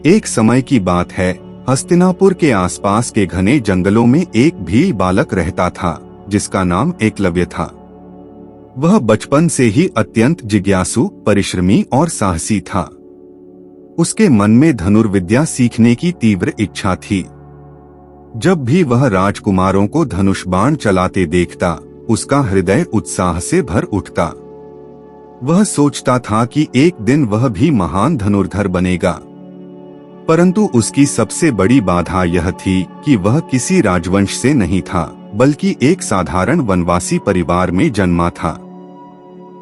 एक समय की बात है, हस्तिनापुर के आसपास के घने जंगलों में एक भील बालक रहता था जिसका नाम एकलव्य था। वह बचपन से ही अत्यंत जिज्ञासु, परिश्रमी और साहसी था। उसके मन में धनुर्विद्या सीखने की तीव्र इच्छा थी। जब भी वह राजकुमारों को धनुष बाण चलाते देखता, उसका हृदय उत्साह से भर उठता। वह सोचता था कि एक दिन वह भी महान धनुर्धर बनेगा। परंतु उसकी सबसे बड़ी बाधा यह थी कि वह किसी राजवंश से नहीं था, बल्कि एक साधारण वनवासी परिवार में जन्मा था।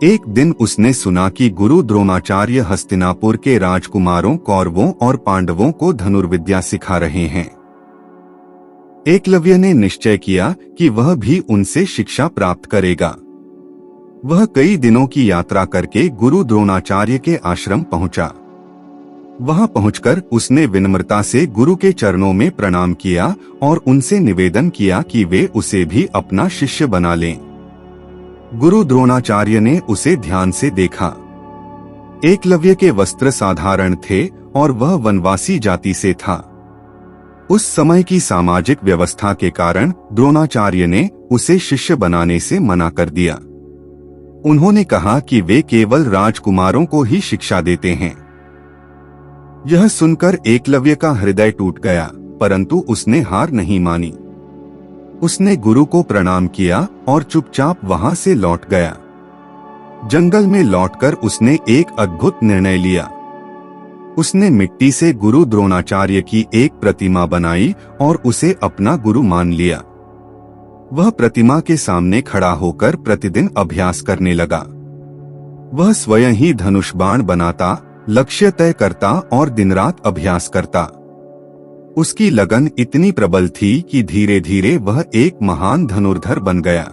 एक दिन उसने सुना कि गुरु द्रोणाचार्य हस्तिनापुर के राजकुमारों, कौरवों और पांडवों को धनुर्विद्या सिखा रहे हैं। एकलव्य ने निश्चय किया कि वह भी उनसे शिक्षा प्राप्त करेगा। वह कई दिनों की यात्रा करके गुरु द्रोणाचार्य के आश्रम पहुंचा। वहां पहुंचकर उसने विनम्रता से गुरु के चरणों में प्रणाम किया और उनसे निवेदन किया कि वे उसे भी अपना शिष्य बना लें। गुरु द्रोणाचार्य ने उसे ध्यान से देखा। एकलव्य के वस्त्र साधारण थे और वह वनवासी जाति से था। उस समय की सामाजिक व्यवस्था के कारण द्रोणाचार्य ने उसे शिष्य बनाने से मना कर दिया। उन्होंने कहा कि वे केवल राजकुमारों को ही शिक्षा देते हैं। यह सुनकर एकलव्य का हृदय टूट गया, परंतु उसने हार नहीं मानी। उसने गुरु को प्रणाम किया और चुपचाप वहां से लौट गया। जंगल में लौटकर उसने एक अद्भुत निर्णय लिया। उसने मिट्टी से गुरु द्रोणाचार्य की एक प्रतिमा बनाई और उसे अपना गुरु मान लिया। वह प्रतिमा के सामने खड़ा होकर प्रतिदिन अभ्यास करने लगा। वह स्वयं ही धनुष बाण बनाता, लक्ष्य तय करता और दिन रात अभ्यास करता। उसकी लगन इतनी प्रबल थी कि धीरे धीरे वह एक महान धनुर्धर बन गया।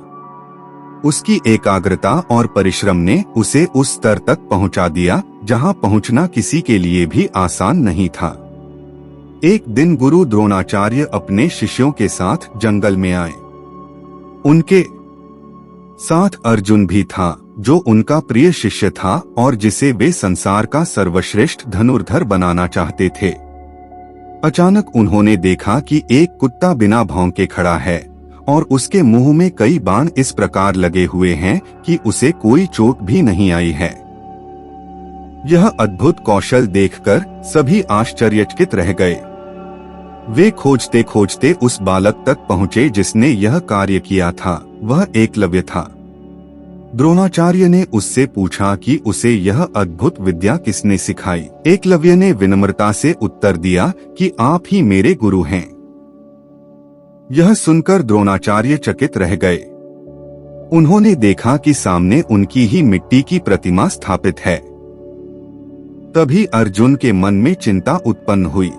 उसकी एकाग्रता और परिश्रम ने उसे उस स्तर तक पहुंचा दिया जहां पहुंचना किसी के लिए भी आसान नहीं था। एक दिन गुरु द्रोणाचार्य अपने शिष्यों के साथ जंगल में आए। उनके साथ अर्जुन भी था, जो उनका प्रिय शिष्य था और जिसे वे संसार का सर्वश्रेष्ठ धनुर्धर बनाना चाहते थे। अचानक उन्होंने देखा कि एक कुत्ता बिना भौंके खड़ा है और उसके मुंह में कई बाण इस प्रकार लगे हुए हैं कि उसे कोई चोट भी नहीं आई है। यह अद्भुत कौशल देखकर सभी आश्चर्यचकित रह गए। वे खोजते खोजते उस बालक तक पहुंचे जिसने यह कार्य किया था। वह एकलव्य था। द्रोणाचार्य ने उससे पूछा कि उसे यह अद्भुत विद्या किसने सिखाई। एकलव्य ने विनम्रता से उत्तर दिया कि आप ही मेरे गुरु हैं। यह सुनकर द्रोणाचार्य चकित रह गए। उन्होंने देखा कि सामने उनकी ही मिट्टी की प्रतिमा स्थापित है। तभी अर्जुन के मन में चिंता उत्पन्न हुई।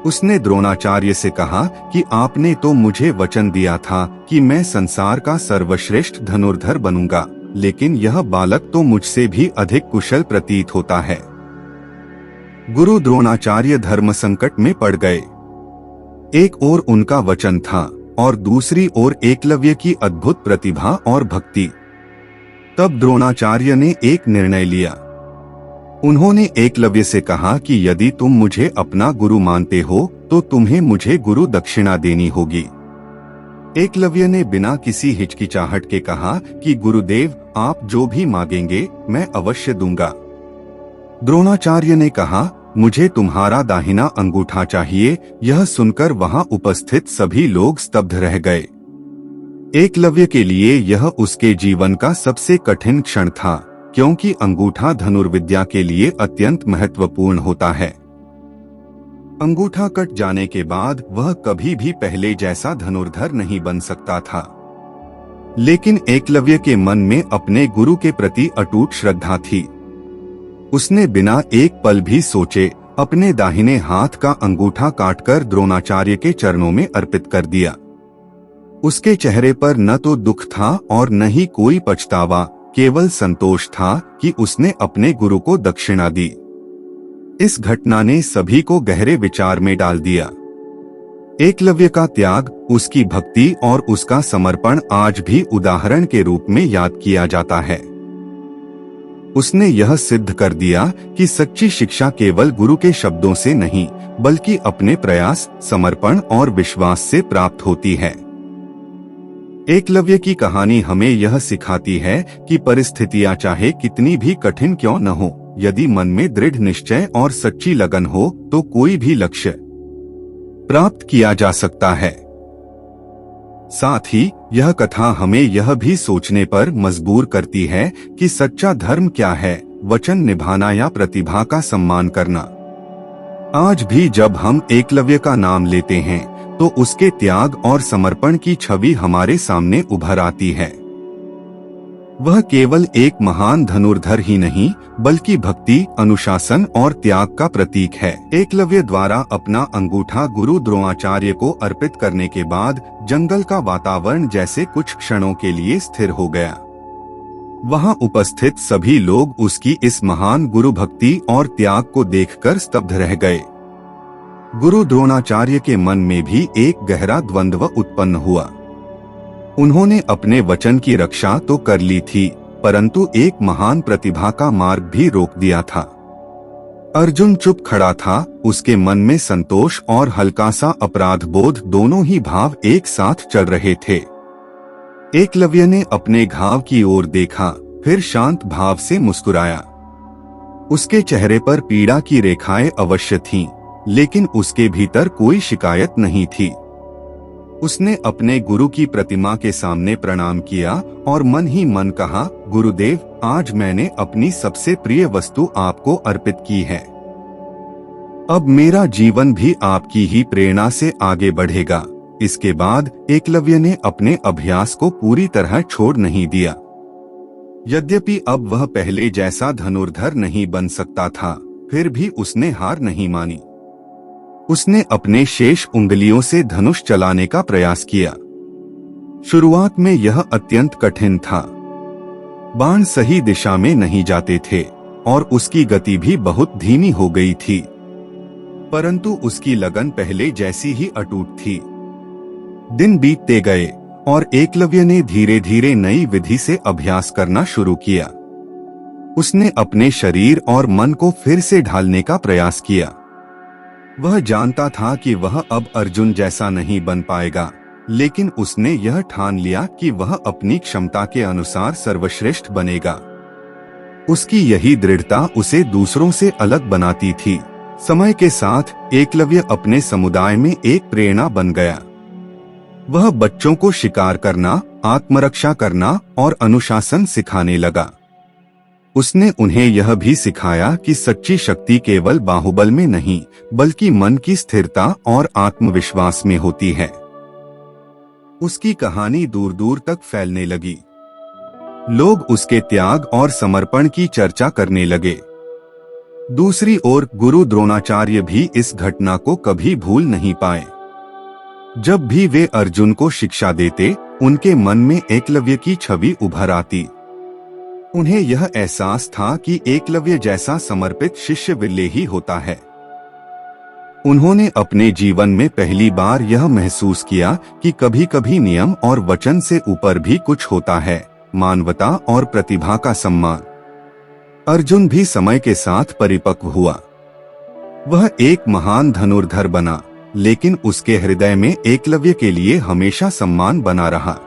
उसने द्रोणाचार्य से कहा कि आपने तो मुझे वचन दिया था कि मैं संसार का सर्वश्रेष्ठ धनुर्धर बनूंगा, लेकिन यह बालक तो मुझसे भी अधिक कुशल प्रतीत होता है। गुरु द्रोणाचार्य धर्म संकट में पड़ गए। एक ओर उनका वचन था और दूसरी ओर एकलव्य की अद्भुत प्रतिभा और भक्ति। तब द्रोणाचार्य ने एक निर्णय लिया। उन्होंने एकलव्य से कहा कि यदि तुम मुझे अपना गुरु मानते हो तो तुम्हें मुझे गुरु दक्षिणा देनी होगी। एकलव्य ने बिना किसी हिचकिचाहट के कहा कि गुरुदेव, आप जो भी मांगेंगे मैं अवश्य दूंगा। द्रोणाचार्य ने कहा, मुझे तुम्हारा दाहिना अंगूठा चाहिए। यह सुनकर वहां उपस्थित सभी लोग स्तब्ध रह गए। एकलव्य के लिए यह उसके जीवन का सबसे कठिन क्षण था, क्योंकि अंगूठा धनुर्विद्या के लिए अत्यंत महत्वपूर्ण होता है। अंगूठा कट जाने के बाद वह कभी भी पहले जैसा धनुर्धर नहीं बन सकता था। लेकिन एकलव्य के मन में अपने गुरु के प्रति अटूट श्रद्धा थी। उसने बिना एक पल भी सोचे अपने दाहिने हाथ का अंगूठा काटकर द्रोणाचार्य के चरणों में अर्पित कर दिया। उसके चेहरे पर न तो दुख था और न ही कोई पछतावा, केवल संतोष था कि उसने अपने गुरु को दक्षिणा दी। इस घटना ने सभी को गहरे विचार में डाल दिया। एकलव्य का त्याग, उसकी भक्ति और उसका समर्पण आज भी उदाहरण के रूप में याद किया जाता है। उसने यह सिद्ध कर दिया कि सच्ची शिक्षा केवल गुरु के शब्दों से नहीं, बल्कि अपने प्रयास, समर्पण और विश्वास से प्राप्त होती है। एकलव्य की कहानी हमें यह सिखाती है कि परिस्थितियां चाहे कितनी भी कठिन क्यों न हो, यदि मन में दृढ़ निश्चय और सच्ची लगन हो तो कोई भी लक्ष्य प्राप्त किया जा सकता है। साथ ही यह कथा हमें यह भी सोचने पर मजबूर करती है कि सच्चा धर्म क्या है, वचन निभाना या प्रतिभा का सम्मान करना। आज भी जब हम एकलव्य का नाम लेते हैं तो उसके त्याग और समर्पण की छवि हमारे सामने उभर आती है। वह केवल एक महान धनुर्धर ही नहीं, बल्कि भक्ति, अनुशासन और त्याग का प्रतीक है। एकलव्य द्वारा अपना अंगूठा गुरु द्रोणाचार्य को अर्पित करने के बाद जंगल का वातावरण जैसे कुछ क्षणों के लिए स्थिर हो गया। वहां उपस्थित सभी लोग उसकी इस महान गुरु भक्ति और त्याग को देखकर स्तब्ध रह गए। गुरु द्रोणाचार्य के मन में भी एक गहरा द्वंद्व उत्पन्न हुआ। उन्होंने अपने वचन की रक्षा तो कर ली थी, परंतु एक महान प्रतिभा का मार्ग भी रोक दिया था। अर्जुन चुप खड़ा था, उसके मन में संतोष और हल्का सा अपराध बोध दोनों ही भाव एक साथ चल रहे थे। एकलव्य ने अपने घाव की ओर देखा, फिर शांत भाव से मुस्कुराया। उसके चेहरे पर पीड़ा की रेखाएं अवश्य थीं, लेकिन उसके भीतर कोई शिकायत नहीं थी। उसने अपने गुरु की प्रतिमा के सामने प्रणाम किया और मन ही मन कहा, गुरुदेव, आज मैंने अपनी सबसे प्रिय वस्तु आपको अर्पित की है। अब मेरा जीवन भी आपकी ही प्रेरणा से आगे बढ़ेगा। इसके बाद एकलव्य ने अपने अभ्यास को पूरी तरह छोड़ नहीं दिया। यद्यपि अब वह पहले जैसा धनुर्धर नहीं बन सकता था, फिर भी उसने हार नहीं मानी। उसने अपने शेष उंगलियों से धनुष चलाने का प्रयास किया। शुरुआत में यह अत्यंत कठिन था। बाण सही दिशा में नहीं जाते थे और उसकी गति भी बहुत धीमी हो गई थी, परंतु उसकी लगन पहले जैसी ही अटूट थी। दिन बीतते गए और एकलव्य ने धीरे धीरे नई विधि से अभ्यास करना शुरू किया। उसने अपने शरीर और मन को फिर से ढालने का प्रयास किया। वह जानता था कि वह अब अर्जुन जैसा नहीं बन पाएगा, लेकिन उसने यह ठान लिया कि वह अपनी क्षमता के अनुसार सर्वश्रेष्ठ बनेगा। उसकी यही दृढ़ता उसे दूसरों से अलग बनाती थी। समय के साथ एकलव्य अपने समुदाय में एक प्रेरणा बन गया। वह बच्चों को शिकार करना, आत्मरक्षा करना और अनुशासन सिखाने लगा। उसने उन्हें यह भी सिखाया कि सच्ची शक्ति केवल बाहुबल में नहीं, बल्कि मन की स्थिरता और आत्मविश्वास में होती है। उसकी कहानी दूर दूर तक फैलने लगी। लोग उसके त्याग और समर्पण की चर्चा करने लगे। दूसरी ओर गुरु द्रोणाचार्य भी इस घटना को कभी भूल नहीं पाए। जब भी वे अर्जुन को शिक्षा देते, उनके मन में एकलव्य की छवि उभर आती। उन्हें यह एहसास था कि एकलव्य जैसा समर्पित शिष्य विरले ही होता है। उन्होंने अपने जीवन में पहली बार यह महसूस किया कि कभी कभी नियम और वचन से ऊपर भी कुछ होता है, मानवता और प्रतिभा का सम्मान। अर्जुन भी समय के साथ परिपक्व हुआ। वह एक महान धनुर्धर बना, लेकिन उसके हृदय में एकलव्य के लिए हमेशा सम्मान बना रहा।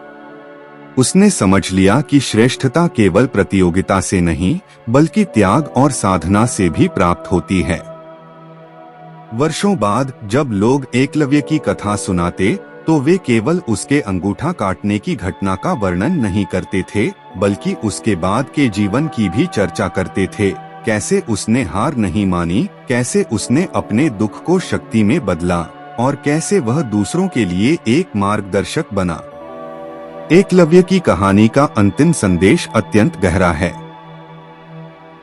उसने समझ लिया कि श्रेष्ठता केवल प्रतियोगिता से नहीं, बल्कि त्याग और साधना से भी प्राप्त होती है। वर्षों बाद जब लोग एकलव्य की कथा सुनाते, तो वे केवल उसके अंगूठा काटने की घटना का वर्णन नहीं करते थे, बल्कि उसके बाद के जीवन की भी चर्चा करते थे। कैसे उसने हार नहीं मानी, कैसे उसने अपने दुख को शक्ति में बदला और कैसे वह दूसरों के लिए एक मार्गदर्शक बना। एकलव्य की कहानी का अंतिम संदेश अत्यंत गहरा है।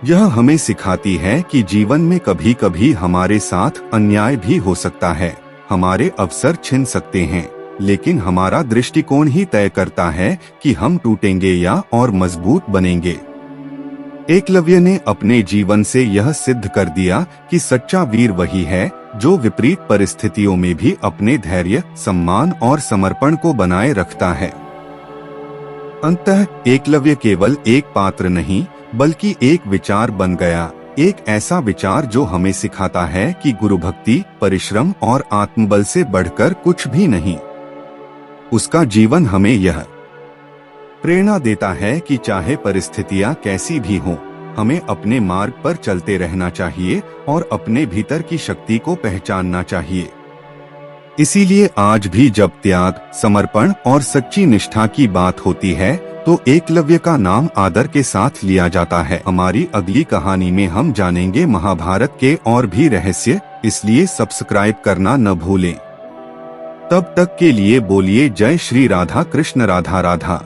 यह हमें सिखाती है कि जीवन में कभी कभी हमारे साथ अन्याय भी हो सकता है, हमारे अवसर छिन सकते हैं, लेकिन हमारा दृष्टिकोण ही तय करता है कि हम टूटेंगे या और मजबूत बनेंगे। एकलव्य ने अपने जीवन से यह सिद्ध कर दिया कि सच्चा वीर वही है जो विपरीत परिस्थितियों में भी अपने धैर्य, सम्मान और समर्पण को बनाए रखता है। अंततः एकलव्य केवल एक पात्र नहीं, बल्कि एक विचार बन गया, एक ऐसा विचार जो हमें सिखाता है कि गुरु भक्ति, परिश्रम और आत्मबल से बढ़कर कुछ भी नहीं। उसका जीवन हमें यह प्रेरणा देता है कि चाहे परिस्थितियां कैसी भी हों, हमें अपने मार्ग पर चलते रहना चाहिए और अपने भीतर की शक्ति को पहचानना चाहिए। इसीलिए आज भी जब त्याग, समर्पण और सच्ची निष्ठा की बात होती है तो एकलव्य का नाम आदर के साथ लिया जाता है। हमारी अगली कहानी में हम जानेंगे महाभारत के और भी रहस्य, इसलिए सब्सक्राइब करना न भूलें। तब तक के लिए बोलिए जय श्री राधा कृष्ण, राधा राधा।